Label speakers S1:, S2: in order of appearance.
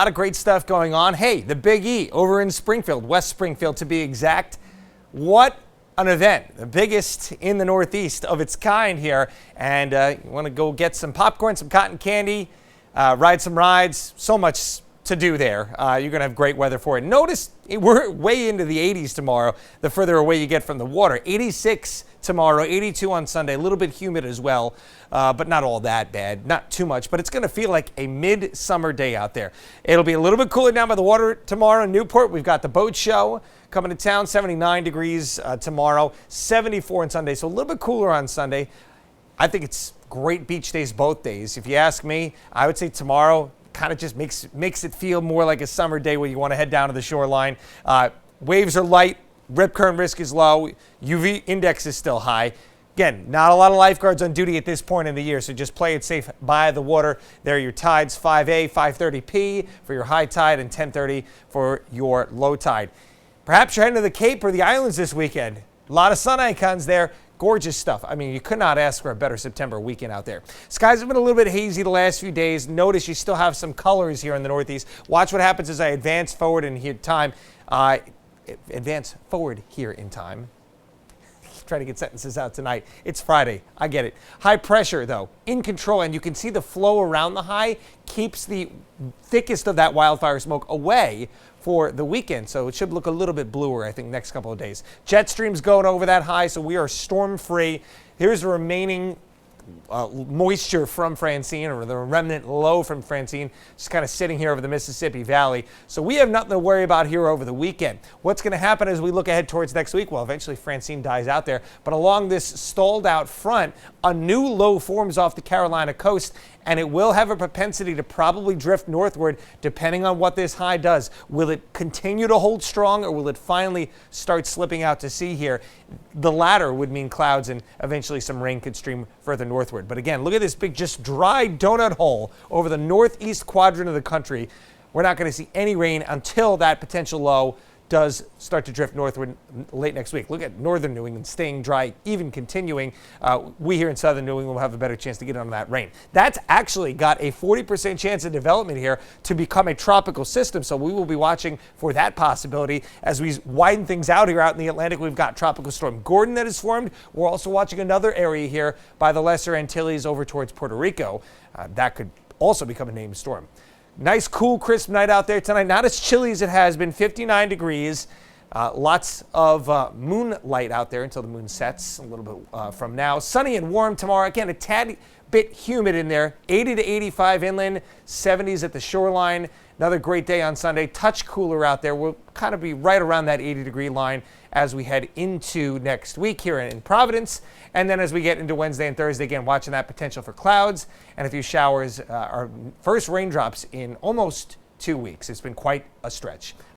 S1: A lot of great stuff going on. Hey, the Big E over in Springfield, West Springfield to be exact. What an event, the biggest in the Northeast of its kind here. And you want to go get some popcorn, some cotton candy, ride some rides, so much to do there. You're going to have great weather for it. Notice we're way into the 80s tomorrow, the further away you get from the water. 86 tomorrow, 82 on Sunday, a little bit humid as well, but not all that bad, not too much, but it's going to feel like a midsummer day out there. It'll be a little bit cooler down by the water tomorrow in Newport. We've got the boat show coming to town, 79 degrees tomorrow, 74 on Sunday, so a little bit cooler on Sunday. I think it's great beach days both days. If you ask me, I would say tomorrow kind of just makes it feel more like a summer day where you want to head down to the shoreline. Waves are light, rip current risk is low, UV index is still high. Again, not a lot of lifeguards on duty at this point in the year, so just play it safe by the water. There are your tides, 5A, 5:30 for your high tide and 10:30 for your low tide. Perhaps you're heading to the Cape or the islands this weekend. A lot of sun icons there. Gorgeous stuff. I mean, you could not ask for a better September weekend out there. Skies have been a little bit hazy the last few days. Notice you still have some colors here in the Northeast. Watch what happens as I advance forward in time. Advance forward here in time. Try to get sentences out tonight. It's Friday. I get it. High pressure, though, in control, and you can see the flow around the high keeps the thickest of that wildfire smoke away for the weekend, so it should look a little bit bluer, I think, next couple of days. Jet streams going over that high, so we are storm-free. Here's the remaining moisture from Francine, or the remnant low from Francine, just kind of sitting here over the Mississippi Valley. So we have nothing to worry about here over the weekend. What's going to happen as we look ahead towards next week? Well, eventually Francine dies out there, but along this stalled out front, a new low forms off the Carolina coast, and it will have a propensity to probably drift northward depending on what this high does. Will it continue to hold strong, or will it finally start slipping out to sea here? The latter would mean clouds, and eventually some rain could stream further northward. But again, look at this big, just dry donut hole over the northeast quadrant of the country. We're not going to see any rain until that potential low does start to drift northward late next week. Look at northern New England staying dry, even continuing. We here in southern New England will have a better chance to get on that rain. That's actually got a 40% chance of development here to become a tropical system, so we will be watching for that possibility as we widen things out here out in the Atlantic. We've got Tropical Storm Gordon that is formed. We're also watching another area here by the Lesser Antilles over towards Puerto Rico. That could also become a named storm. Nice, cool, crisp night out there tonight. Not as chilly as it has been, 59 degrees. Lots of moonlight out there until the moon sets a little bit from now. Sunny and warm tomorrow. Again, a tad bit humid in there. 80 to 85 inland, 70s at the shoreline. Another great day on Sunday. Touch cooler out there. We'll kind of be right around that 80-degree line as we head into next week here in Providence. And then as we get into Wednesday and Thursday, again, watching that potential for clouds and a few showers. Our first raindrops in almost 2 weeks. It's been quite a stretch.